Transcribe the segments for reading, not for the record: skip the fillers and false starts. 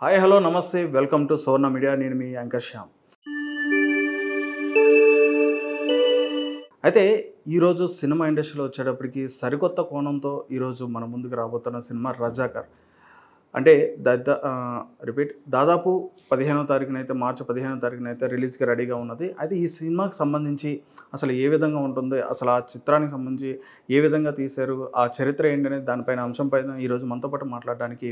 Hi hello నమస్తే welcome to Suvarna media. నేను మీ anchor Shyam. అయితే ఈరోజు సినిమా ఇండస్ట్రీలో వచ్చేటప్పటికి సరికొత్త కోణంతో ఈరోజు మన ముందుకు రాబోతున్న సినిమా రజాకర్. అంటే దాదాపు 15వ తారీఖునైతే మార్చి 15వ తారీఖునైతే రిలీజ్కి రెడీగా ఉన్నది. అయితే ఈ సినిమాకి సంబంధించి అసలు ఏ విధంగా ఉంటుంది, అసలు ఆ చిత్రానికి సంబంధించి ఏ విధంగా తీశారు, ఆ చరిత్ర ఏంటనేది దానిపైన అంశంపైన ఈరోజు మనతో పాటు మాట్లాడడానికి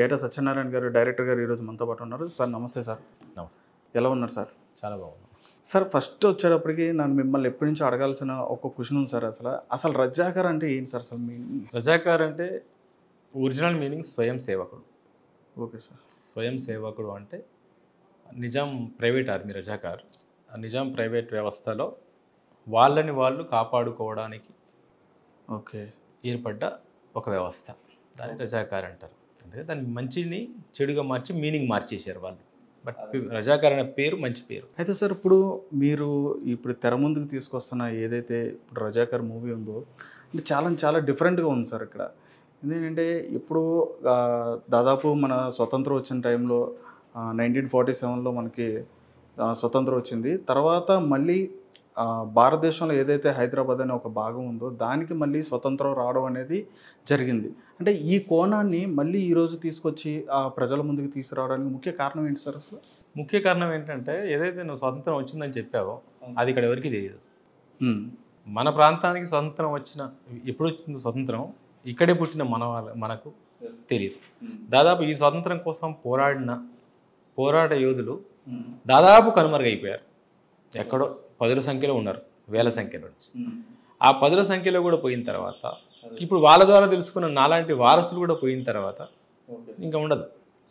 ఏటా సత్యనారాయణ గారు, డైరెక్టర్ గారు ఈరోజు మనతో పాటు ఉన్నారు. సార్ నమస్తే. సార్ నమస్తే. ఎలా ఉన్నారు సార్? చాలా బాగుంది సార్. ఫస్ట్ వచ్చేటప్పటికి నన్ను మిమ్మల్ని ఎప్పటి నుంచో అడగాల్సిన ఒక క్వశ్చన్ ఉంది సార్. అసలు రజాకర్ అంటే ఏంటి సార్? అసలు రజాకార్ అంటే ఒరిజినల్ మీనింగ్ స్వయం సేవకుడు. Okay sir. స్వయం సేవకుడు అంటే Nizam private army Razakar. Nizam private వ్యవస్థలో వాళ్ళని వాళ్ళు కాపాడుకోవడానికి ఓకే ఏర్పడ్డ ఒక వ్యవస్థ, దాన్ని రజాకార్ అంటారు. అందుకే దాన్ని మంచిని చెడుగా మార్చి మీనింగ్ మార్చేశారు వాళ్ళు. బట్ రజాకార్ అనే పేరు మంచి పేరు. అయితే సార్ మీరు తెర ముందుకు తీసుకొస్తున్న ఏదైతే ఇప్పుడు రజాకర్ మూవీ ఉందో అంటే చాలా డిఫరెంట్గా ఉంది సార్. ఇక్కడ ఎందుకంటే ఇప్పుడు దాదాపు మన స్వతంత్రం వచ్చిన టైంలో 1947లో మనకి స్వతంత్రం వచ్చింది. తర్వాత మళ్ళీ భారతదేశంలో ఏదైతే హైదరాబాద్ అనే ఒక భాగం ఉందో దానికి మళ్ళీ స్వతంత్రం రావడం అనేది జరిగింది. అంటే ఈ కోణాన్ని మళ్ళీ ఈరోజు తీసుకొచ్చి ప్రజల ముందుకు తీసుకురావడానికి ముఖ్య కారణం ఏంటి సార్? అసలు ముఖ్య కారణం ఏంటంటే ఏదైతే నువ్వు స్వతంత్రం వచ్చిందని చెప్పావో అది ఇక్కడ ఎవరికి తెలియదు. మన ప్రాంతానికి స్వతంత్రం ఎప్పుడు వచ్చింది స్వతంత్రం, ఇక్కడే పుట్టిన మనకు తెలియదు. దాదాపు ఈ స్వతంత్రం కోసం పోరాట యోధులు దాదాపు కనుమరుగైపోయారు. ఎక్కడో 10ల సంఖ్యలో ఉన్నారు, వేల సంఖ్యలో నుంచి. ఆ 10ల సంఖ్యలో కూడా పోయిన తర్వాత ఇప్పుడు వాళ్ళ ద్వారా తెలుసుకున్న నాలాంటి వారసులు కూడా పోయిన తర్వాత ఇంకా ఉండదు.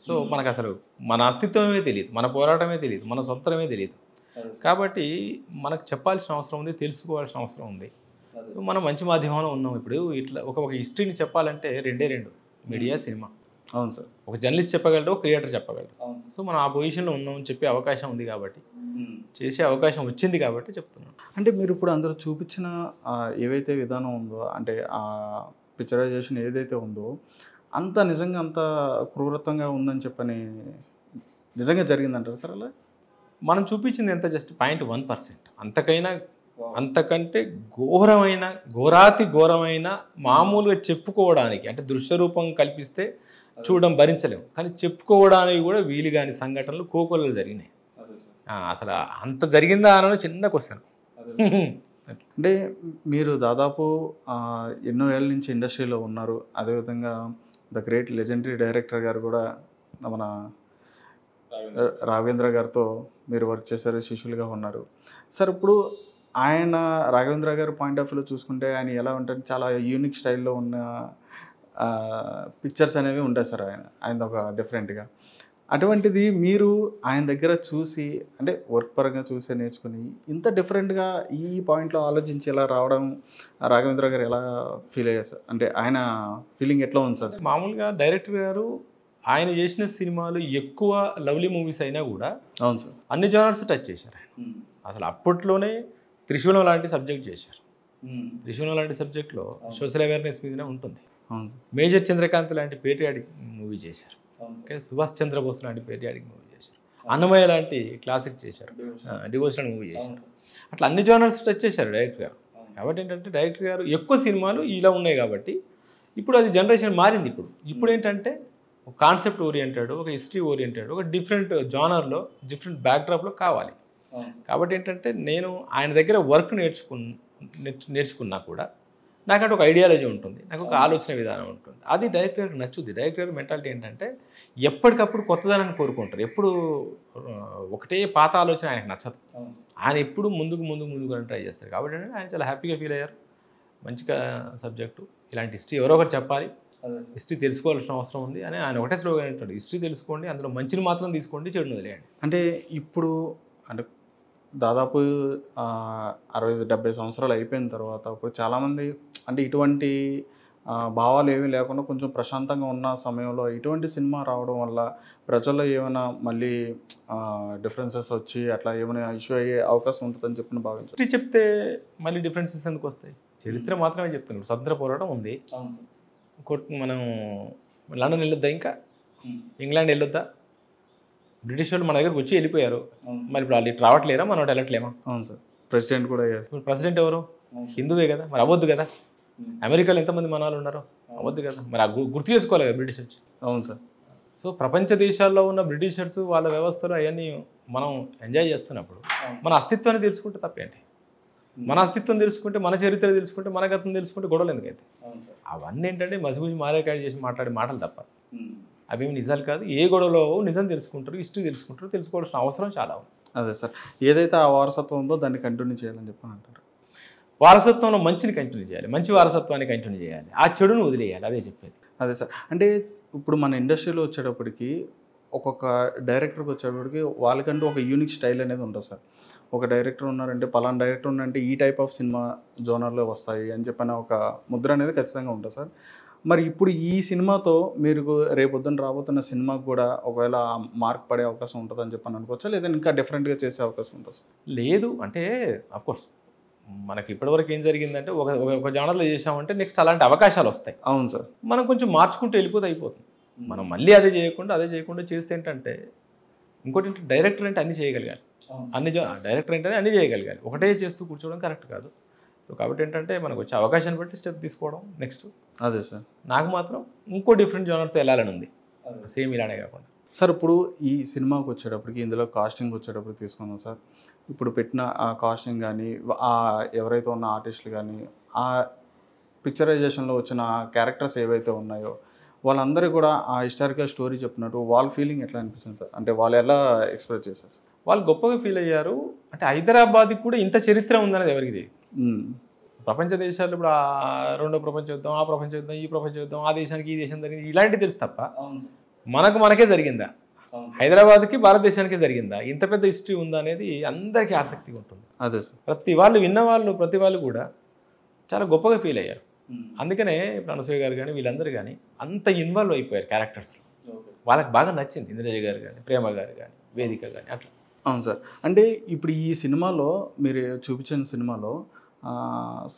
సో మనకు అసలు మన అస్తిత్వమే తెలియదు, మన పోరాటమే తెలియదు, మన సొంతమే తెలియదు. కాబట్టి మనకు చెప్పాల్సిన అవసరం ఉంది, తెలుసుకోవాల్సిన అవసరం ఉంది. సో మనం మంచి మాధ్యమంలో ఉన్నాం. ఇప్పుడు ఇట్లా ఒక హిస్టరీని చెప్పాలంటే రెండు మీడియా, సినిమా. అవును సార్. ఒక జర్నలిస్ట్ చెప్పగలడు, ఒక క్రియేటర్ చెప్పగలడు. సో మనం ఆ పొజిషన్లో ఉన్నామని చెప్పే అవకాశం ఉంది కాబట్టి, చేసే అవకాశం వచ్చింది కాబట్టి చెప్తున్నాను. అంటే మీరు ఇప్పుడు అందరూ చూపించిన ఏవైతే విధానం ఉందో, అంటే ఆ పిక్చరైజేషన్ ఏదైతే ఉందో అంత నిజంగా అంత క్రూరత్వంగా ఉందని చెప్పని నిజంగా జరిగిందంటారు సార్? అలా మనం చూపించింది ఎంత జస్ట్ 0.1%. అంతకంటే ఘోరమైన మామూలుగా చెప్పుకోవడానికి, అంటే దృశ్య రూపం కల్పిస్తే చూడడం భరించలేము, కానీ చెప్పుకోవడానికి కూడా వీలు కాని సంఘటనలు కోకొల్లలు జరిగినాయి. అసలు అంత జరిగిందా అన్న చిన్న క్వశ్చన్. అంటే మీరు దాదాపు ఎన్నో ఏళ్ళ నుంచి ఇండస్ట్రీలో ఉన్నారు. అదేవిధంగా ద గ్రేట్ లెజెండరీ డైరెక్టర్ గారు కూడా మన రాఘవేంద్ర గారితో మీరు వర్క్ చేశారు, శిష్యులుగా ఉన్నారు సార్. ఇప్పుడు ఆయన రాఘవేంద్ర గారి పాయింట్ ఆఫ్ వ్యూలో చూసుకుంటే ఆయన ఎలా ఉంటారు, చాలా యూనిక్ స్టైల్లో ఉన్న పిక్చర్స్ అనేవి ఉంటాయి సార్. ఆయన ఒక డిఫరెంట్గా. అటువంటిది మీరు ఆయన దగ్గర చూసి, అంటే వర్క్ పరంగా చూసి నేర్చుకుని ఇంత డిఫరెంట్గా ఈ పాయింట్లో ఆలోచించి ఎలా రావడం రాఘవేంద్ర గారు ఎలా ఫీల్ అయ్యారు సార్? అంటే ఆయన ఫీలింగ్ ఎట్లా ఉంది సార్? మామూలుగా డైరెక్టర్ గారు ఆయన చేసిన సినిమాలు ఎక్కువ లవ్లీ మూవీస్ అయినా కూడా అవును సార్, అన్ని జానర్స్ టచ్ చేశారు ఆయన. అసలు అప్పట్లోనే త్రిశూలం లాంటి సబ్జెక్ట్ చేశారు. త్రిశూలం లాంటి సబ్జెక్ట్లో సోషల్ అవేర్నెస్ మీదనే ఉంటుంది. మేజర్ చంద్రకాంత్ లాంటి పేట్రియాటిక్ మూవీ చేశారు. సుభాష్ చంద్రబోస్ లాంటి పేట్రియాటిక్ మూవీ చేశారు. అన్నమయ్య లాంటి క్లాసిక్ చేశారు, డివోషనల్ మూవీ చేశారు. అట్లా అన్ని జానర్స్ టచ్ చేశారు డైరెక్టర్ గారు. కాబట్టి ఏంటంటే డైరెక్టర్ గారు ఎక్కువ సినిమాలు ఇలా ఉన్నాయి కాబట్టి ఇప్పుడు అది జనరేషన్ మారింది. ఇప్పుడు ఏంటంటే ఒక కాన్సెప్ట్ ఓరియంటెడ్, ఒక హిస్టరీ ఓరియంటెడ్, ఒక డిఫరెంట్ జానర్లో, డిఫరెంట్ బ్యాక్డ్రాప్లో కావాలి. కాబట్టి ఏంటంటే నేను ఆయన దగ్గర వర్క్ నేర్చుకున్నా కూడా నాకంటే ఒక ఐడియాలజీ ఉంటుంది, నాకు ఒక ఆలోచన విధానం ఉంటుంది. అది డైరెక్టర్కి నచ్చుద్ది. డైరెక్టర్ మెంటాలిటీ ఏంటంటే ఎప్పటికప్పుడు కొత్తదనాన్ని కోరుకుంటారు. ఎప్పుడు ఒకటే పాత ఆలోచన ఆయనకు నచ్చదు. ఆయన ఎప్పుడు ముందుకు ట్రై చేస్తారు. కాబట్టి ఆయన చాలా హ్యాపీగా ఫీల్ అయ్యారు. మంచిగా సబ్జెక్టు, ఇలాంటి హిస్టరీ ఎవరో ఒకటి చెప్పాలి, హిస్టరీ తెలుసుకోవాల్సిన అవసరం ఉంది అని ఆయన ఒకటే స్లోగన్ అంటాడు, హిస్టరీ తెలుసుకోండి, అందులో మంచిని మాత్రం తీసుకోండి, చెడును వదిలేయండి. అంటే ఇప్పుడు అంటే దాదాపు 60-70 సంవత్సరాలు అయిపోయిన తర్వాత ఇప్పుడు చాలామంది అంటే ఇటువంటి భావాలు ఏమీ లేకుండా కొంచెం ప్రశాంతంగా ఉన్న సమయంలో ఇటువంటి సినిమా రావడం వల్ల ప్రజల్లో ఏమైనా మళ్ళీ డిఫరెన్సెస్ వచ్చి అట్లా ఏమైనా ఇష్యూ అయ్యే అవకాశం ఉంటుందని చెప్పిన భావించారు. హిస్టరీ చెప్తే మళ్ళీ డిఫరెన్సెస్ ఎందుకు వస్తాయి? చరిత్ర మాత్రమే చెప్తున్నాడు. స్వతంత్ర పోరాటం ఉంది, మనం లండన్ వెళ్ళొద్దా, ఇంకా ఇంగ్లాండ్ వెళ్ళొద్దా, బ్రిటిష్ వాళ్ళు మన దగ్గరకు వచ్చి వెళ్ళిపోయారు. మరి ఇప్పుడు వాళ్ళు ఇటు రావట్లేరా, మనం అటు వెళ్ళట్లేమా? అవును సార్. ప్రెసిడెంట్ కూడా అయ్యారు. ఇప్పుడు ప్రెసిడెంట్ ఎవరు? హిందువే కదా, మరి అవ్వద్దు కదా. అమెరికాలో ఎంతమంది మన వాళ్ళు ఉన్నారు, అవ్వద్దు కదా. మరి ఆ గుర్తు చేసుకోవాలి కదా బ్రిటిష్ వచ్చి. అవును సార్. సో ప్రపంచ దేశాల్లో ఉన్న బ్రిటిషర్స్ వాళ్ళ వ్యవస్థలు అవన్నీ మనం ఎంజాయ్ చేస్తున్నప్పుడు మన అస్తిత్వాన్ని తెలుసుకుంటే తప్పేంటి? మన అస్తిత్వం తెలుసుకుంటే, మన చరిత్ర తెలుసుకుంటే, మన గతం తెలుసుకుంటే గొడవలు ఎందుకైతే? అవన్నీ ఏంటంటే మసిగుసి మారేకాయ చేసి మాట్లాడే మాటలు తప్ప అవేమి నిజాలు కాదు. ఏ గొడవలో నిజం తెలుసుకుంటారు, హిస్టరీ తెలుసుకుంటారు, తెలుసుకోవాల్సిన అవసరం చాలా ఉంది. అదే సార్. ఏదైతే ఆ వారసత్వం ఉందో దాన్ని కంటిన్యూ చేయాలని చెప్పని అంటారు. వారసత్వంలో మంచిని కంటిన్యూ చేయాలి, మంచి వారసత్వాన్ని కంటిన్యూ చేయాలి, ఆ చెడును వదిలేయాలి. అదే చెప్పేది. అదే సార్. అంటే ఇప్పుడు మన ఇండస్ట్రీలో వచ్చేటప్పటికి ఒక్కొక్క డైరెక్టర్కి వచ్చేటప్పటికి వాళ్ళకంటూ ఒక యూనిక్ స్టైల్ అనేది ఉంటుంది సార్. ఒక డైరెక్టర్ ఉన్నారంటే పలానా డైరెక్టర్ ఉన్నారంటే ఈ టైప్ ఆఫ్ సినిమా జోనర్లో వస్తాయి అని చెప్పిన ఒక ముద్ర అనేది ఖచ్చితంగా ఉంటుంది సార్. మరి ఇప్పుడు ఈ సినిమాతో మీరు రేపొద్దున రాబోతున్న సినిమాకు కూడా ఒకవేళ మార్క్ పడే అవకాశం ఉంటుందని చెప్పని అనుకోవచ్చా, లేదా ఇంకా డిఫరెంట్గా చేసే అవకాశం ఉంటుంది సార్? లేదు అంటే అఫ్కోర్స్ మనకి ఇప్పటివరకు ఏం జరిగిందంటే ఒక జానర్లో చేసామంటే నెక్స్ట్ అలాంటి అవకాశాలు వస్తాయి. అవును సార్. మనం కొంచెం మార్చుకుంటూ వెళ్ళిపోతే అయిపోతుంది. మనం మళ్ళీ అదే చేయకుండా చేస్తే ఏంటంటే ఇంకోటి ఏంటంటే డైరెక్టర్ అంటే అన్నీ చేయగలగాలి. డైరెక్టర్ అంటేనే అన్నీ చేయగలగాలి. ఒకటే చేస్తూ కూర్చోవడం కరెక్ట్ కాదు. సో కాబట్టి ఏంటంటే మనకు వచ్చే అవకాశాన్ని బట్టి స్టెప్ తీసుకోవడం నెక్స్ట్. అదే సార్. నాకు మాత్రం ఇంకో డిఫరెంట్ జానర్తో వెళ్ళాలని ఉంది, సేమ్ ఇలానే కాకుండా. సార్ ఇప్పుడు ఈ సినిమాకి వచ్చేటప్పటికి ఇందులో కాస్టింగ్ వచ్చేటప్పుడు తీసుకున్నాం సార్. ఇప్పుడు పెట్టిన ఆ కాస్టింగ్ కానీ ఎవరైతే ఉన్న ఆర్టిస్టులు కానీ ఆ పిక్చరైజేషన్లో వచ్చిన క్యారెక్టర్స్ ఏవైతే ఉన్నాయో వాళ్ళందరూ కూడా ఆ హిస్టారికల్ స్టోరీ చెప్పినట్టు వాళ్ళ ఫీలింగ్ ఎట్లా అనిపించింది సార్? అంటే వాళ్ళు ఎలా ఎక్స్ప్రెస్ చేశారు సార్? వాళ్ళు గొప్పగా ఫీల్ అయ్యారు. అంటే హైదరాబాద్కి కూడా ఇంత చరిత్ర ఉందనేది ఎవరికి తెలియదు. ప్రపంచ దేశాలు ఇప్పుడు రెండో ప్రపంచ యుద్ధం, ఆ ప్రపంచ యుద్ధం, ఈ ప్రపంచ యుద్ధం, ఆ దేశానికి ఈ దేశం జరిగింది, ఇలాంటివి తెలుసు తప్ప మనకే జరిగిందా, హైదరాబాద్కి భారతదేశానికే జరిగిందా, ఇంత పెద్ద హిస్టరీ ఉందా అనేది అందరికీ ఆసక్తిగా ఉంటుంది. అదే సార్. ప్రతి వాళ్ళు కూడా చాలా గొప్పగా ఫీల్ అయ్యారు. అందుకనే ఇప్పుడు అనసూయ గారు కానీ వీళ్ళందరూ కానీ అంత ఇన్వాల్వ్ అయిపోయారు క్యారెక్టర్స్లో. వాళ్ళకి బాగా నచ్చింది. ఇంద్రజ గారు కానీ, ప్రేమ గారు కానీ, వేదిక కానీ అట్లా. అవును సార్. అంటే ఇప్పుడు ఈ సినిమాలో మీరు చూపించిన సినిమాలో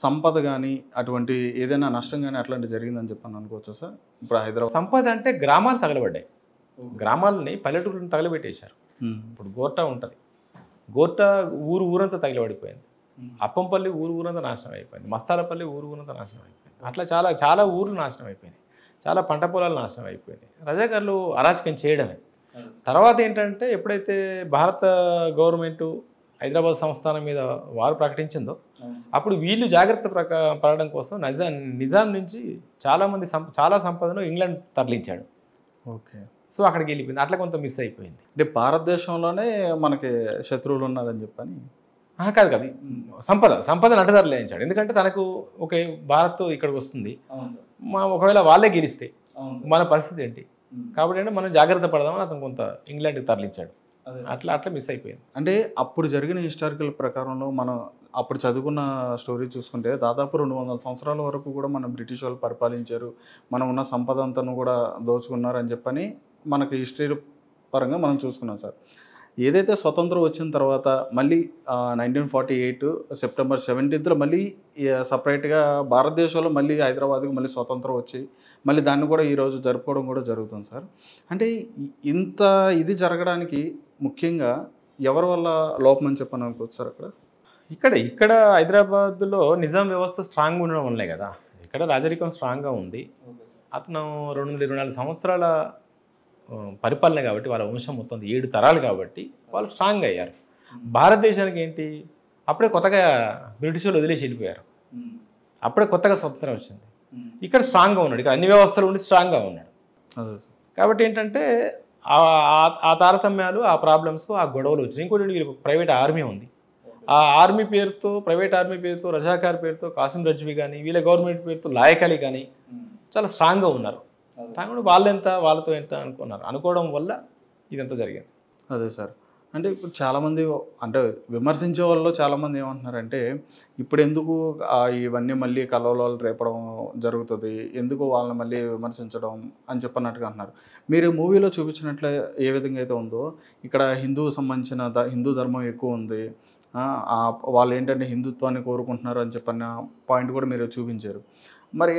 సంపద కానీ అటువంటి ఏదైనా నష్టం కానీ అట్లాంటివి జరిగిందని చెప్పని అనుకోవచ్చా సార్? ఇప్పుడు హైదరాబాద్ సంపద అంటే గ్రామాలు తగలబడ్డాయి, గ్రామాలని పల్లెటూరులను తగలబెట్టేశారు. ఇప్పుడు గోర్టా ఉంటుంది, గోర్టా ఊరంతా తగలబడిపోయింది. అప్పంపల్లి ఊరంతా నాశనం అయిపోయింది, మస్తాలపల్లి ఊరంతా నాశనం అయిపోయింది. అట్లా చాలా ఊర్లు నాశనం అయిపోయినాయి, చాలా పంట పొలాలు నాశనం అయిపోయినాయి. రజాకారులు అరాచకం చేయడమే. తర్వాత ఏంటంటే ఎప్పుడైతే భారత గవర్నమెంట్ హైదరాబాద్ సంస్థానం మీద వారు ప్రకటించిందో అప్పుడు వీళ్ళు జాగ్రత్త పడడం కోసం నిజాం నుంచి చాలా సంపదను ఇంగ్లాండ్ తరలించాడు. ఓకే. సో అక్కడికి వెళ్ళిపోయింది. అట్లా కొంత మిస్ అయిపోయింది. అంటే భారతదేశంలోనే మనకి శత్రువులు ఉన్నారని చెప్పని కాదు సంపదను అడ్డ తరలించాడు. ఎందుకంటే తనకు ఓకే భారత్ ఇక్కడికి వస్తుంది, ఒకవేళ వాళ్ళే గెలిస్తే మన పరిస్థితి ఏంటి, కాబట్టి అంటే మనం జాగ్రత్త పడదామని అతను కొంత ఇంగ్లాండ్కి తరలించాడు. అట్లా మిస్ అయిపోయింది. అంటే అప్పుడు జరిగిన హిస్టారికల్ ప్రకారంలో మనం అప్పుడు చదువుకున్న స్టోరీ చూసుకుంటే దాదాపు 200 సంవత్సరాల వరకు కూడా మన బ్రిటిష్ వాళ్ళు పరిపాలించారు, మనం ఉన్న సంపద అంతను కూడా దోచుకున్నారు అని చెప్పని మనకి హిస్టరీ పరంగా మనం చూసుకున్నాం సార్. ఏదైతే స్వతంత్రం వచ్చిన తర్వాత మళ్ళీ 1948 సెప్టెంబర్ 17th మళ్ళీ సపరేట్గా భారతదేశంలో మళ్ళీ హైదరాబాద్కి మళ్ళీ స్వతంత్రం వచ్చి మళ్ళీ దాన్ని కూడా ఈరోజు జరుపుకోవడం కూడా జరుగుతుంది సార్. అంటే ఇంత ఇది జరగడానికి ముఖ్యంగా ఎవరి వల్ల లోపం అని చెప్పని అనుకోవచ్చు సార్? ఇక్కడ హైదరాబాద్లో నిజాం వ్యవస్థ స్ట్రాంగ్ ఉండడం వల్లే కదా. ఇక్కడ రాజరికం స్ట్రాంగ్గా ఉంది. అతను 224 సంవత్సరాల పరిపాలన కాబట్టి వాళ్ళ వంశం మొత్తం 7 తరాలు కాబట్టి వాళ్ళు స్ట్రాంగ్ అయ్యారు. భారతదేశానికి ఏంటి, అప్పుడే కొత్తగా బ్రిటిష్ వాళ్ళు వదిలేసి వెళ్ళిపోయారు, అప్పుడే కొత్తగా స్వతంత్రం వచ్చింది. ఇక్కడ స్ట్రాంగ్గా ఉన్నాడు, ఇక్కడ అన్ని వ్యవస్థలు ఉండి స్ట్రాంగ్గా ఉన్నాడు. కాబట్టి ఏంటంటే ఆ తారతమ్యాలు, ఆ ప్రాబ్లమ్స్, ఆ గొడవలు వచ్చినాయి. ఇంకోటి వీళ్ళకి ప్రైవేట్ ఆర్మీ ఉంది, ఆ ఆర్మీ పేరుతో, ప్రైవేట్ ఆర్మీ పేరుతో, రజాకార్ పేరుతో కాసిం రజ్వీ కానీ, వీళ్ళ గవర్నమెంట్ పేరుతో లాయక్ అలీ కానీ చాలా స్ట్రాంగ్గా ఉన్నారు. వాళ్ళతో ఎంత అనుకోవడం వల్ల ఇదంతా జరిగింది. అదే సార్. అంటే ఇప్పుడు చాలామంది అంటే విమర్శించే వాళ్ళు చాలామంది ఏమంటున్నారంటే ఇప్పుడు ఎందుకు ఇవన్నీ మళ్ళీ కలవలాలు రేపడం జరుగుతుంది, ఎందుకు వాళ్ళని మళ్ళీ విమర్శించడం అని చెప్పన్నట్టుగా అంటున్నారు. మీరు మూవీలో చూపించినట్లే ఏ విధంగా అయితే ఉందో ఇక్కడ హిందువుకు సంబంధించిన హిందూ ధర్మం ఎక్కువ ఉంది, వాళ్ళు ఏంటంటే హిందుత్వాన్ని కోరుకుంటున్నారు అని చెప్పన్న పాయింట్ కూడా మీరు చూపించారు. మరి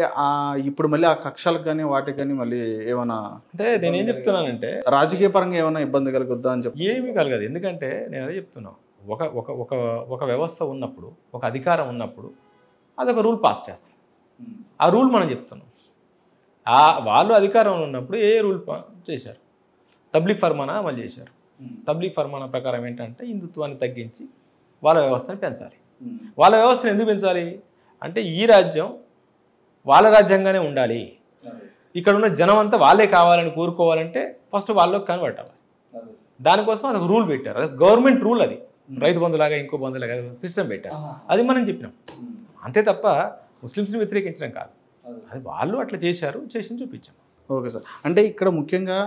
ఇప్పుడు మళ్ళీ ఆ కక్షలకు కానీ వాటికి కానీ మళ్ళీ ఏమైనా అంటే నేనేం చెప్తున్నానంటే రాజకీయ పరంగా ఏమైనా ఇబ్బంది కలుగుద్దా అని చెప్పి ఏమీ కలగదు. ఎందుకంటే నేను అదే చెప్తున్నాను, ఒక ఒక ఒక ఒక వ్యవస్థ ఉన్నప్పుడు, ఒక అధికారం ఉన్నప్పుడు అదొక రూల్ పాస్ చేస్తాం. ఆ రూల్ మనం చెప్తున్నాం. వాళ్ళు అధికారంలో ఉన్నప్పుడు ఏ రూల్ చేశారు? తబ్లీగ్ ఫర్మానా అమలు చేశారు. తబ్లీగ్ ఫర్మానా ప్రకారం ఏంటంటే హిందుత్వాన్ని తగ్గించి వాళ్ళ వ్యవస్థను పెంచాలి. వాళ్ళ వ్యవస్థను ఎందుకు పెంచాలి అంటే ఈ రాజ్యం వాళ్ళ రాజ్యంగానే ఉండాలి, ఇక్కడ ఉన్న జనం అంతా వాళ్ళే కావాలని కోరుకోవాలంటే ఫస్ట్ వాళ్ళకి కన్వర్ట్ అవ్వాలి. దానికోసం అదొక రూల్ పెట్టారు. అది గవర్నమెంట్ రూల్. అది రైతు బంధులాగా ఇంకో బంధులాగా సిస్టమ్ పెట్టారు. అది మనం చెప్పినాం అంతే తప్ప ముస్లిమ్స్ని వ్యతిరేకించడం కాదు. అది వాళ్ళు అట్లా చేశారు, చేసి చూపించాం. Okay sir. అంటే ఇక్కడ ముఖ్యంగా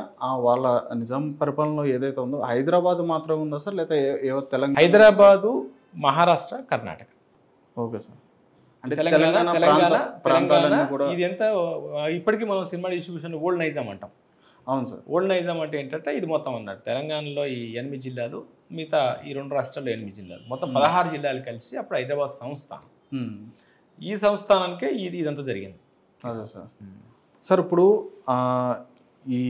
వాళ్ళ నిజాం పరిపాలనలో ఏదైతే ఉందో హైదరాబాద్ మాత్రం ఉందా సార్, లేదా తెలంగాణ? హైదరాబాదు, మహారాష్ట్ర, కర్ణాటక. Okay sir. అంటే తెలంగాణ కూడా ఇది ఎంత ఇప్పటికీ మనం సినిమా డిస్ట్రిబ్యూషన్ ఓల్డ్ నైజాం అంటాం. అవును సార్. ఓల్డ్ నైజాం అంటే ఏంటంటే ఇది మొత్తం అన్నట్టు తెలంగాణలో ఈ 8 జిల్లాలు, మిగతా ఈ 2 రాష్ట్రాల్లో 8 జిల్లాలు, మొత్తం 16 జిల్లాలు కలిసి అప్పుడు హైదరాబాద్ సంస్థానం. ఈ సంస్థానానికే ఇదంతా జరిగింది. అదే సార్. సార్ ఇప్పుడు ఈ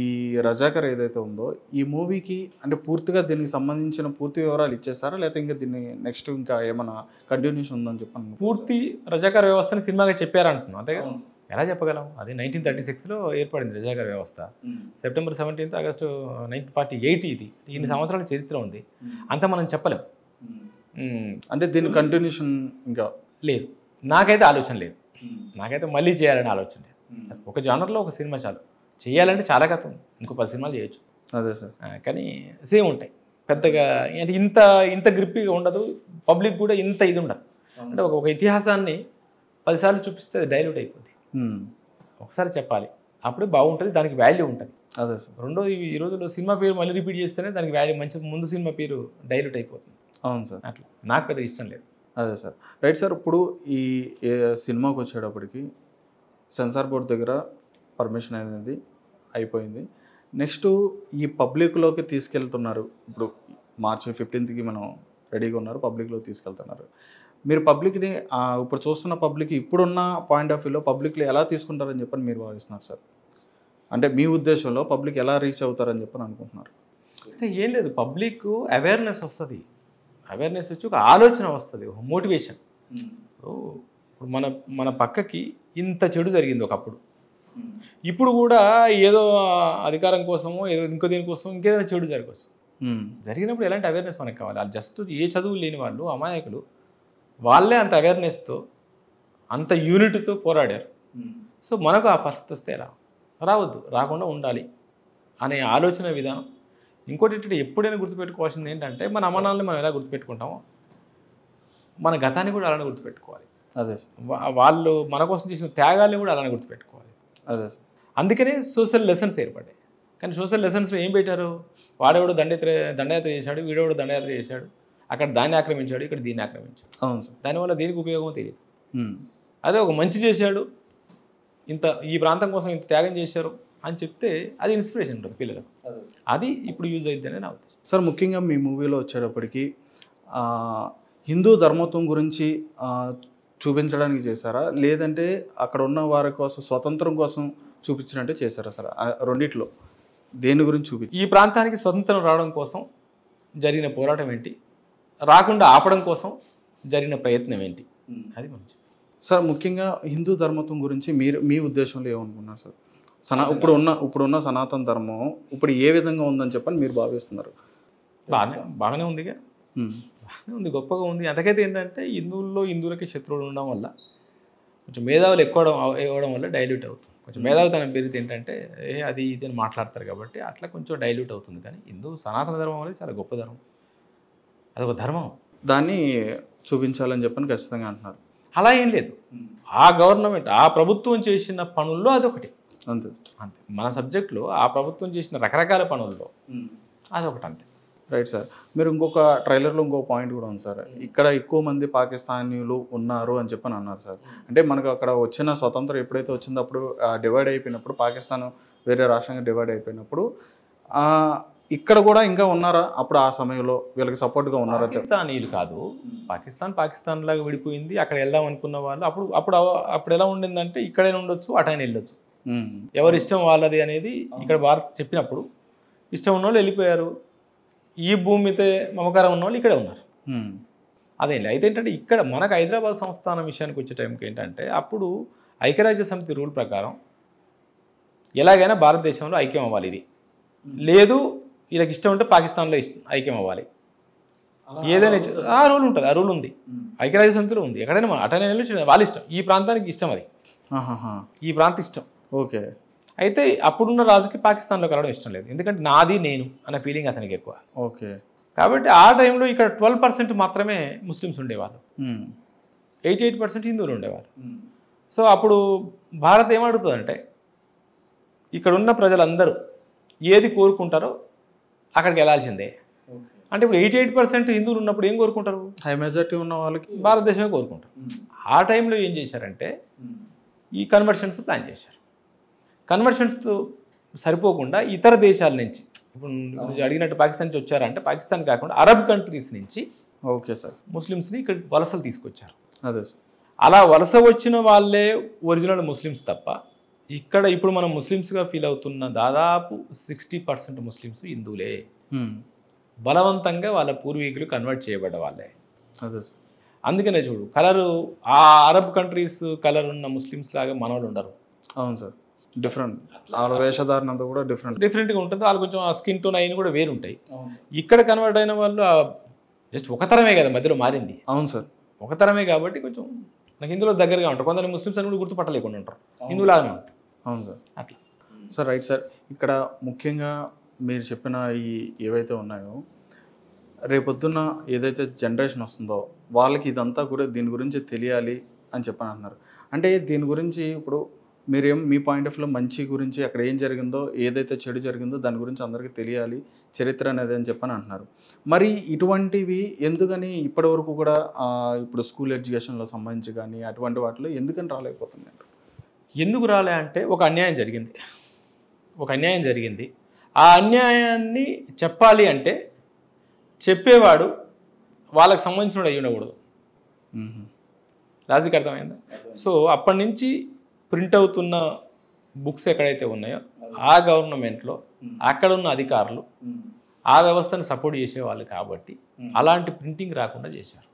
రజాకర్ ఏదైతే ఉందో ఈ మూవీకి అంటే పూర్తిగా దీనికి సంబంధించిన పూర్తి వివరాలు ఇచ్చేసారా, లేకపోతే ఇంకా దీన్ని నెక్స్ట్ ఇంకా ఏమైనా కంటిన్యూషన్ ఉందని చెప్పండి? పూర్తి రజాకర్ వ్యవస్థని సినిమాగా చెప్పారంటున్నాం అంతే కదా. ఎలా చెప్పగలం? అది 1936లో ఏర్పడింది రజాకర్ వ్యవస్థ. సెప్టెంబర్ 17, ఆగస్టు 1948 ఇది. ఇన్ని సంవత్సరాల చరిత్ర ఉంది. అంత మనం చెప్పలేం. అంటే దీని కంటిన్యూషన్ ఇంకా లేదు, నాకైతే ఆలోచన లేదు. నాకైతే మళ్ళీ చేయాలని ఆలోచన లేదు. ఒక జానర్లో ఒక సినిమా చాలు. చేయాలంటే చాలా కథ ఉంది, ఇంకో 10 సినిమాలు చేయొచ్చు. అదే సార్. కానీ సేమ్ ఉంటాయి పెద్దగా. అంటే ఇంత గ్రిప్గా ఉండదు, పబ్లిక్ కూడా ఇంత ఇది ఉండదు. అంటే ఒక ఇతిహాసాన్ని 10 సార్లు చూపిస్తే అది డైల్యూట్ అయిపోద్ది. ఒకసారి చెప్పాలి, అప్పుడే బాగుంటుంది, దానికి వాల్యూ ఉంటుంది. అదే సార్. రెండో ఈ రోజుల్లో సినిమా పేరు మళ్ళీ రిపీట్ చేస్తేనే దానికి వాల్యూ, మంచి ముందు సినిమా పేరు డైల్యూట్ అయిపోతుంది. అవును సార్. అట్లా నాకు పెద్ద ఇష్టం లేదు. అదే సార్. Right sir. ఇప్పుడు ఈ సినిమాకి వచ్చేటప్పటికి సెన్సార్ బోర్డు దగ్గర పర్మిషన్ అనేది అయిపోయింది. నెక్స్ట్ ఈ పబ్లిక్లోకి తీసుకెళ్తున్నారు. ఇప్పుడు మార్చి 15కి మనం రెడీగా ఉన్నారు, పబ్లిక్లోకి తీసుకెళ్తున్నారు. మీరు పబ్లిక్ని ఇప్పుడు చూస్తున్న పబ్లిక్ ఇప్పుడున్న పాయింట్ ఆఫ్ వ్యూలో పబ్లిక్లో ఎలా తీసుకుంటారని చెప్పని మీరు భావిస్తున్నారు సార్? అంటే మీ ఉద్దేశంలో పబ్లిక్ ఎలా రీచ్ అవుతారని చెప్పని అనుకుంటున్నారు? అంటే ఏం లేదు, పబ్లిక్ అవేర్నెస్ వస్తుంది. అవేర్నెస్ వచ్చి ఒక ఆలోచన వస్తుంది, ఒక మోటివేషన్. ఇప్పుడు మన పక్కకి ఇంత చెడు జరిగింది ఒకప్పుడు. ఇప్పుడు కూడా ఏదో అధికారం కోసమో ఏదో ఇంకో దీనికోసం ఇంకేదైనా చెడు జరగవచ్చు. జరిగినప్పుడు ఎలాంటి అవేర్నెస్ మనకు కావాలి? అది జస్ట్ ఏ చదువు లేని వాళ్ళు, అమాయకులు, వాళ్ళే అంత అవేర్నెస్తో అంత యూనిట్తో పోరాడారు. సో మనకు ఆ పరిస్థితి వస్తే రావద్దు, రాకుండా ఉండాలి అనే ఆలోచన విధానం. ఇంకోటి ఏంటంటే ఎప్పుడైనా గుర్తుపెట్టుకోవాల్సింది ఏంటంటే మన అమనాల్ని మనం ఎలా గుర్తుపెట్టుకుంటామో మన గతాన్ని కూడా అలానే గుర్తుపెట్టుకోవాలి. అదే వాళ్ళు మన కోసం చేసిన త్యాగాల్ని కూడా అలానే గుర్తుపెట్టుకోవాలి. అదే అందుకనే సోషల్ లెసన్స్ ఏర్పడ్డాయి. కానీ సోషల్ లెసన్స్లో ఏం పెట్టారు? వాడెవడు దండయాత్ర చేశాడు, వీడెవడు దండయాత్ర చేశాడు, అక్కడ దాన్ని ఆక్రమించాడు, ఇక్కడ దీన్ని ఆక్రమించాడు. అవును సార్. దానివల్ల దేనికి ఉపయోగమో తెలియదు. అదే ఒక మంచి చేశాడు, ఈ ప్రాంతం కోసం ఇంత త్యాగం చేశారు అని చెప్తే అది ఇన్స్పిరేషన్ ఉంటుంది పిల్లలకు. అది ఇప్పుడు యూజ్ అవుతుందని నా ఉద్దేశం. సార్ ముఖ్యంగా మీ మూవీలో వచ్చేటప్పటికి హిందూ ధర్మత్వం గురించి చూపించడానికి చేశారా, లేదంటే అక్కడ ఉన్న వారి కోసం స్వతంత్రం కోసం చూపించినట్టు చేశారా సార్? రెండిట్లో దేని గురించి చూపించి? ఈ ప్రాంతానికి స్వతంత్రం రావడం కోసం జరిగిన పోరాటం ఏంటి, రాకుండా ఆపడం కోసం జరిగిన ప్రయత్నం ఏంటి, అది మంచి. సార్ ముఖ్యంగా హిందూ ధర్మత్వం గురించి మీ ఉద్దేశంలో ఏమనుకున్నారు సార్? ఇప్పుడున్న సనాతన ధర్మం ఇప్పుడు ఏ విధంగా ఉందని చెప్పని మీరు భావిస్తున్నారు? బాగానే ఉందిగా, బాగానే ఉంది, గొప్పగా ఉంది. అంతకైతే ఏంటంటే హిందువులకి శత్రువులు ఉండడం వల్ల కొంచెం మేధావులు ఇవ్వడం వల్ల డైల్యూట్ అవుతుంది. కొంచెం మేధావితనం పెరిగితే ఏంటంటే అది ఇది అని మాట్లాడతారు కాబట్టి అట్లా కొంచెం డైల్యూట్ అవుతుంది. కానీ సనాతన ధర్మం అనేది చాలా గొప్ప ధర్మం, అదొక ధర్మం, దాన్ని చూపించాలని చెప్పని ఖచ్చితంగా అంటున్నారు. అలా ఏం లేదు, ఆ గవర్నమెంట్ ఆ ప్రభుత్వం చేసిన పనుల్లో అదొకటి. అంతే అంతే మన సబ్జెక్ట్లో ఆ ప్రభుత్వం చేసిన రకరకాల పనుల్లో అదొకటి అంతే. Right sir. మీరు ఇంకొక ట్రైలర్లో ఇంకొక పాయింట్ కూడా ఉంది సార్, ఇక్కడ ఎక్కువ మంది పాకిస్తానీలు ఉన్నారు అని చెప్పని అన్నారు సార్. అంటే మనకు అక్కడ వచ్చిన స్వతంత్రం ఎప్పుడైతే వచ్చిందో అప్పుడు డివైడ్ అయిపోయినప్పుడు, పాకిస్తాన్ వేరే రాష్ట్రంగా డివైడ్ అయిపోయినప్పుడు ఇక్కడ కూడా ఇంకా ఉన్నారా అప్పుడు ఆ సమయంలో వీళ్ళకి సపోర్ట్గా ఉన్నారా? పాకిస్తానీలు కాదు, పాకిస్తాన్ లాగా విడిపోయింది, అక్కడ వెళ్దాం అనుకున్న వాళ్ళు అప్పుడు అప్పుడు అప్పుడు ఎలా ఉండిందంటే ఇక్కడైనా ఉండొచ్చు, అటైనా వెళ్ళొచ్చు, ఎవరి ఇష్టం వాళ్ళది అనేది ఇక్కడ భారత్ చెప్పినప్పుడు ఇష్టం ఉన్నవాళ్ళు వెళ్ళిపోయారు. ఈ భూమి మీద మమకారం ఉన్నవాళ్ళు ఇక్కడే ఉన్నారు. అదేంటి అయితే ఏంటంటే ఇక్కడ మనకు హైదరాబాద్ సంస్థానం విషయానికి వచ్చే టైంకి ఏంటంటే అప్పుడు ఐక్యరాజ్య సమితి రూల్ ప్రకారం ఎలాగైనా భారతదేశంలో ఐక్యం అవ్వాలి, ఇది లేదు వీళ్ళకి ఇష్టం ఉంటే పాకిస్తాన్లో ఐక్యం అవ్వాలి, ఏదైనా ఆ రూల్ ఉంటుంది, ఆ రూల్ ఉంది, ఐక్యరాజ్య సమితిలో ఉంది. ఎక్కడైనా మనం అటైనా వెళ్ళి వాళ్ళ ఇష్టం, ఈ ప్రాంతానికి ఇష్టం, అది ఈ ప్రాంతం ఇష్టం. ఓకే. అయితే అప్పుడున్న రాజుకి పాకిస్తాన్లోకి వెళ్ళడం ఇష్టం లేదు, ఎందుకంటే నాది నేను అనే ఫీలింగ్ అతనికి ఎక్కువ. ఓకే. కాబట్టి ఆ టైంలో ఇక్కడ 12% మాత్రమే ముస్లిమ్స్ ఉండేవాళ్ళు, 88% హిందువులు ఉండేవారు. సో అప్పుడు భారత్ ఏమడుగుతుందంటే ఇక్కడ ఉన్న ప్రజలందరూ ఏది కోరుకుంటారో అక్కడికి వెళ్ళాల్సిందే. అంటే ఇప్పుడు 88% హిందువులు ఉన్నప్పుడు ఏం కోరుకుంటారు? హై మెజారిటీ ఉన్న వాళ్ళకి భారతదేశమే కోరుకుంటారు. ఆ టైంలో ఏం చేశారంటే ఈ కన్వర్షన్స్ ప్లాన్ చేశారు. కన్వర్షన్స్తో సరిపోకుండా ఇతర దేశాల నుంచి, ఇప్పుడు అడిగినట్టు పాకిస్తాన్ నుంచి వచ్చారంటే పాకిస్తాన్ కాకుండా అరబ్ కంట్రీస్ నుంచి ఓకే సార్ ముస్లిమ్స్ని ఇక్కడ వలసలు తీసుకొచ్చారు. అదే సార్. అలా వలస వచ్చిన వాళ్ళే ఒరిజినల్ ముస్లిమ్స్ తప్ప ఇక్కడ ఇప్పుడు మనం ముస్లిమ్స్గా ఫీల్ అవుతున్న దాదాపు 60% ముస్లిమ్స్ హిందువులే. బలవంతంగా వాళ్ళ పూర్వీకులు కన్వర్ట్ చేయబడ్డ వాళ్ళే. అదే సార్. అందుకనే చూడు కలరు ఆ అరబ్ కంట్రీస్ కలర్ ఉన్న ముస్లిమ్స్ లాగా మనోళ్ళు ఉండరు. అవును సార్, డిఫరెంట్, వాళ్ళ వేషధారణ అంతా కూడా డిఫరెంట్గా ఉంటుంది. వాళ్ళు కొంచెం ఆ స్కిన్ టోన్ అయిన కూడా వేరుంటాయి. ఇక్కడ కన్వర్ట్ అయిన వాళ్ళు జస్ట్ ఒక తరమే కదా మధ్యలో మారింది. అవును సార్, ఒక తరమే కాబట్టి కొంచెం నాకు హిందువులో దగ్గరగా ఉంటారు. కొందరు ముస్లిమ్స్ అని కూడా గుర్తుపట్టలేకుండా ఉంటారు, హిందువులాగానే ఉంటారు. అవును సార్. అట్లా సార్ రైట్ సార్. ఇక్కడ ముఖ్యంగా మీరు చెప్పిన ఈ ఏవైతే ఉన్నాయో రేపొద్దున్న ఏదైతే జనరేషన్ వస్తుందో వాళ్ళకి ఇదంతా కూడా దీని గురించి తెలియాలి అని చెప్పని అంటున్నారు. అంటే దీని గురించి ఇప్పుడు మీరేం మీ పాయింట్ ఆఫ్ వ్యూలో మంచి గురించి అక్కడ ఏం జరిగిందో ఏదైతే చెడు జరిగిందో దాని గురించి అందరికీ తెలియాలి చరిత్ర అనేది అని చెప్పని అంటున్నారు. మరి ఇటువంటివి ఎందుకని ఇప్పటి వరకు కూడా ఇప్పుడు స్కూల్ ఎడ్యుకేషన్లో సంబంధించి కానీ అటువంటి వాటిలో ఎందుకని రాలేకపోతుంది? ఎందుకు రాలే అంటే ఒక అన్యాయం జరిగింది. ఆ అన్యాయాన్ని చెప్పాలి అంటే చెప్పేవాడు వాళ్ళకి సంబంధించిన అయ్యి ఉండకూడదు. లాజిక్ అర్థమైందా? సో అప్పటి నుంచి ప్రింట్ అవుతున్న బుక్స్ ఎక్కడైతే ఉన్నాయో ఆ గవర్నమెంట్లో అక్కడ ఉన్న అధికారులు ఆ వ్యవస్థను సపోర్ట్ చేసేవాళ్ళు కాబట్టి అలాంటి ప్రింటింగ్ రాకుండా చేశారు.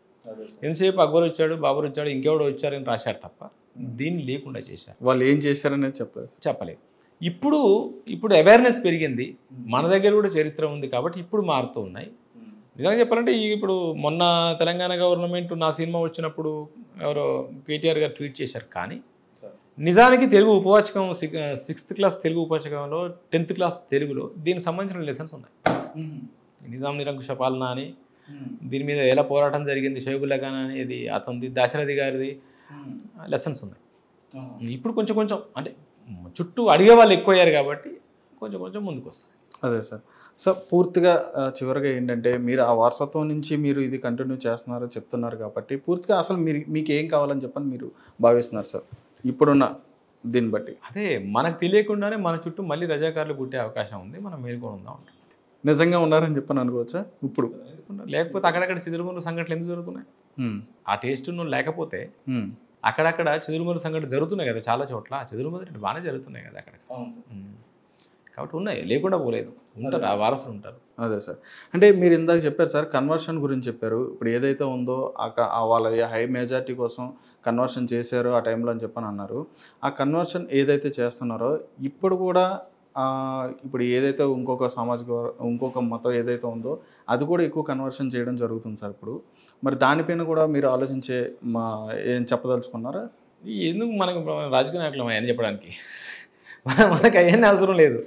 ఎంతసేపు అక్బర్ వచ్చాడు, బాబర్ వచ్చాడు, ఇంకెవడో వచ్చారని రాశారు తప్ప దీన్ని లేకుండా చేశారు. వాళ్ళు ఏం చేశారనేది చెప్పలేదు. ఇప్పుడు అవేర్నెస్ పెరిగింది, మన దగ్గర కూడా చరిత్ర ఉంది కాబట్టి ఇప్పుడు మారుతూ ఉన్నాయి. నిజంగా చెప్పాలంటే ఇప్పుడు మొన్న తెలంగాణ గవర్నమెంట్ నా సినిమా వచ్చినప్పుడు ఎవరో కేటీఆర్ గారు ట్వీట్ చేశారు. కానీ నిజానికి తెలుగు ఉపవాచకం 6th క్లాస్ తెలుగు ఉపవాచకంలో 10th క్లాస్ తెలుగులో దీనికి సంబంధించిన లెసన్స్ ఉన్నాయి. నిజాం నిరంకుశ పాలన అని, దీని మీద ఎలా పోరాటం జరిగింది, షైబుల్లా ఖాన్ అనేది అతనిది, దాశరథి గారిది లెసన్స్ ఉన్నాయి. ఇప్పుడు కొంచెం అంటే చుట్టూ అడిగే వాళ్ళు ఎక్కువయ్యారు కాబట్టి కొంచెం ముందుకు వస్తుంది. అదే సార్. సో పూర్తిగా చివరిగా ఏంటంటే మీరు ఆ వారసత్వం నుంచి మీరు ఇది కంటిన్యూ చేస్తున్నారు చెప్తున్నారు కాబట్టి పూర్తిగా అసలు మీకు ఏం కావాలని చెప్పని మీరు భావిస్తున్నారు సార్ ఇప్పుడున్న దీన్ని బట్టి? అదే మనకు తెలియకుండానే మన చుట్టూ మళ్ళీ రజాకారులు పుట్టే అవకాశం ఉంది, మనం మేల్కొని ఉందాం. నిజంగా ఉన్నారని చెప్పని అనుకోవచ్చా ఇప్పుడు? లేకపోతే అక్కడక్కడ చెదురుగుండు సంఘటనలు ఎందుకు జరుగుతున్నాయి? ఆ టేస్ట్ లేకపోతే అక్కడక్కడ చెదురుగుండు సంఘటనలు జరుగుతున్నాయి కదా చాలా చోట్ల. చెదురుగుండు బాగానే జరుగుతున్నాయి కదా అక్కడ, కాబట్టి ఉన్నాయి, లేకుండా పోలేదు, ఉంటారు, ఆ వారసులు ఉంటారు. అదే సార్. అంటే మీరు ఇందాక చెప్పారు సార్ కన్వర్షన్ గురించి చెప్పారు. ఇప్పుడు ఏదైతే ఉందో వాళ్ళ హై మెజారిటీ కోసం కన్వర్షన్ చేశారు ఆ టైంలో అని చెప్పని అన్నారు. ఆ కన్వర్షన్ ఏదైతే చేస్తున్నారో ఇప్పుడు కూడా ఇప్పుడు ఏదైతే ఇంకొక మతం ఏదైతే ఉందో అది కూడా ఎక్కువ కన్వర్షన్ చేయడం జరుగుతుంది సార్ ఇప్పుడు. మరి దానిపైన కూడా మీరు ఆలోచించే ఏం చెప్పదలుచుకున్నారా? ఎందుకు మనకు రాజకీయ నాయకులు అని చెప్పడానికి మనకు అవన్నీ అవసరం లేదు.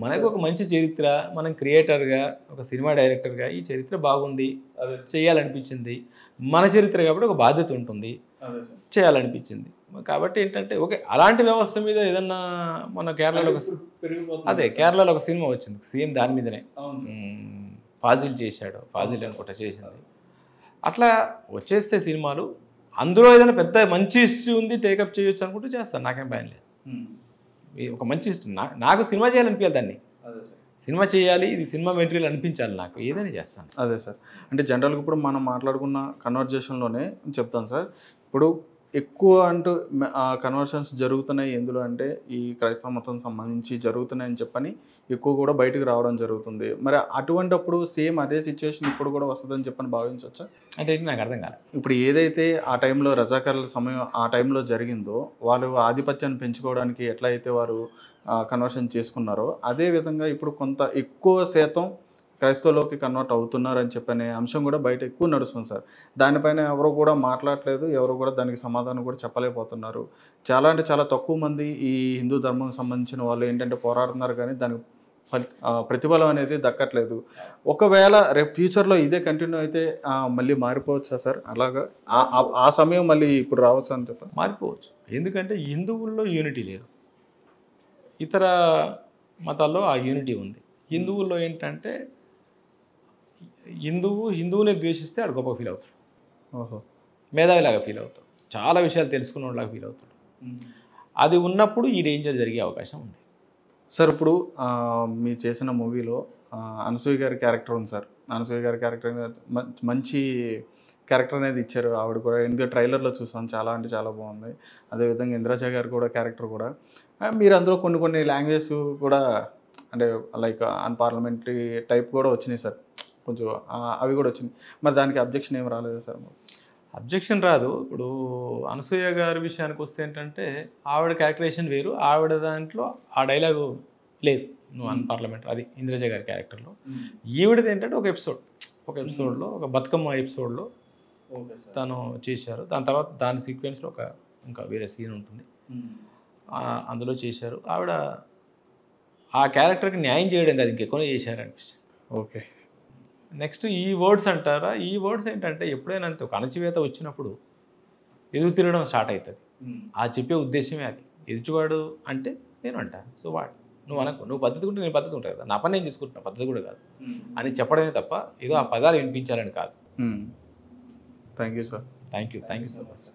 మనకు ఒక మంచి చరిత్ర, మనం క్రియేటర్గా ఒక సినిమా డైరెక్టర్గా ఈ చరిత్ర బాగుంది, చేయాలనిపించింది, మన చరిత్ర కాబట్టి ఒక బాధ్యత ఉంటుంది, చేయాలనిపించింది. కాబట్టి ఏంటంటే ఓకే అలాంటి వ్యవస్థ మీద ఏదన్నా మన కేరళలో కేరళలో ఒక సినిమా వచ్చింది సేమ్ దాని మీదనే, ఫాజిల్ చేశాడు, ఫాజిల్ అనుకుంటా చేసింది. అట్లా వచ్చేస్తే సినిమాలు అందులో ఏదైనా పెద్ద మంచి హిస్టరీ ఉంది టేకప్ చేయొచ్చు అనుకుంటే చేస్తాను, నాకేం భయం లేదు. ఒక మంచి హిస్టరీ నాకు సినిమా చేయాలనిపించాలి దాన్ని. సినిమా చేయాలి, ఇది సినిమా మెటీరియల్ అనిపించాలి, నాకు ఏదైనా చేస్తాను. అదే సార్. అంటే జనరల్‌గా ఇప్పుడు మనం మాట్లాడుకున్న కన్వర్జేషన్‌లోనే చెప్తాను సార్. ఇప్పుడు ఎక్కువ అంటూ కన్వర్షన్స్ జరుగుతున్నాయి ఎందులో అంటే, ఈ క్రైస్తవ మతం సంబంధించి జరుగుతున్నాయని చెప్పని ఎక్కువ కూడా బయటకు రావడం జరుగుతుంది. మరి అటువంటప్పుడు సేమ్ అదే సిట్యుయేషన్ ఇప్పుడు కూడా వస్తదని చెప్పని భావించొచ్చా? అంటే ఏంటి నాకు అర్థం కాలేదు. ఇప్పుడు ఏదైతే ఆ టైంలో రజాకార్ల సమయం ఆ టైంలో జరిగిందో, వాళ్ళు ఆధిపత్యాన్ని పెంచుకోవడానికి ఎట్లా అయితే వారు కన్వర్షన్ చేసుకున్నారో, అదే విధంగా ఇప్పుడు కొంత ఎక్కువ శాతం క్రైస్తవులోకి కన్వర్ట్ అవుతున్నారని చెప్పనే అంశం కూడా బయట ఎక్కువ నడుస్తుంది సార్. దానిపైన ఎవరు కూడా మాట్లాడట్లేదు. ఎవరు కూడా దానికి సమాధానం కూడా చెప్పలేకపోతున్నారు. చాలా అంటే చాలా తక్కువ మంది ఈ హిందూ ధర్మం సంబంధించిన వాళ్ళు ఏంటంటే పోరాడుతున్నారు కానీ దానికి ప్రతిఫలం అనేది దక్కట్లేదు. ఒకవేళ రేపు ఫ్యూచర్‌లో ఇదే కంటిన్యూ అయితే మళ్ళీ మారిపోవచ్చా సార్? అలాగా ఆ సమయం మళ్ళీ ఇప్పుడు రావచ్చా అని చెప్పండి? మారిపోవచ్చు. ఎందుకంటే హిందువుల్లో యూనిటీ లేదు. ఇతర మతాల్లో ఆ యూనిటీ ఉంది. హిందువుల్లో ఏంటంటే హిందువుని ద్వేషిస్తే ఆడు గొప్పగా ఫీల్ అవుతాడు. ఓహో! మేధావిలాగా ఫీల్ అవుతాడు. చాలా విషయాలు తెలుసుకున్నోడిలాగా ఫీల్ అవుతాడు. అది ఉన్నప్పుడు ఈ డేంజర్ జరిగే అవకాశం ఉంది. సార్ ఇప్పుడు మీరు చేసిన మూవీలో అనసూయ గారి క్యారెక్టర్ ఉంది సార్. అనసూయ గారి క్యారెక్టర్ మంచి క్యారెక్టర్ అనేది ఇచ్చారు. ఆవిడ కూడా ఎందుకంటే ట్రైలర్‌లో చూసాం. చాలా అంటే చాలా బాగుంది. అదేవిధంగా ఇంద్రజ గారు కూడా క్యారెక్టర్ కూడా మీరు అందులో కొన్ని లాంగ్వేజెస్ కూడా అంటే లైక్ అన్‌పార్లమెంటరీ టైప్ కూడా వచ్చినాయి సార్. కొంచెం అవి కూడా వచ్చినాయి. మరి దానికి అబ్జెక్షన్ ఏమి రాలేదా సార్? అబ్జెక్షన్ రాదు. ఇప్పుడు అనసూయ గారి విషయానికి వస్తే ఏంటంటే ఆవిడ క్యారెక్టరేషన్ వేరు. ఆవిడ దాంట్లో ఆ డైలాగు లేదు. నువ్వు అన్‌పార్లమెంటరీ అది ఇంద్రజ గారి క్యారెక్టర్‌లో. ఈవిడది ఏంటంటే ఒక ఎపిసోడ్‌లో ఒక బతుకమ్మ ఎపిసోడ్‌లో తను చేశారు. దాని తర్వాత దాని సీక్వెన్స్‌లో ఇంకా వేరే సీన్ ఉంటుంది. అందులో చేశారు. ఆవిడ ఆ క్యారెక్టర్కి న్యాయం చేయడం కాదు, ఇంకెక్కువ చేశారనిపిస్తుంది. ఓకే. నెక్స్ట్ ఈ వర్డ్స్ అంటారా? ఈ వర్డ్స్ ఏంటంటే ఎప్పుడైనా అంతే ఒక అణచివేత వచ్చినప్పుడు ఎదురు తిరగడం స్టార్ట్ అవుతుంది. ఆ చెప్పే ఉద్దేశమే అది. ఎదుటివాడు అంటే నేను అంటా, సో వాడు నువ్వు అనకు, నువ్వు పద్ధతి ఉంటే నేను పద్ధతి ఉంటుంది కదా, నా పని నేను చేసుకుంటున్నా, పద్ధతి కూడా కాదు అని చెప్పడమే తప్ప ఏదో ఆ పదాలు వినిపించాలని కాదు. Thank you sir. Thank you so much.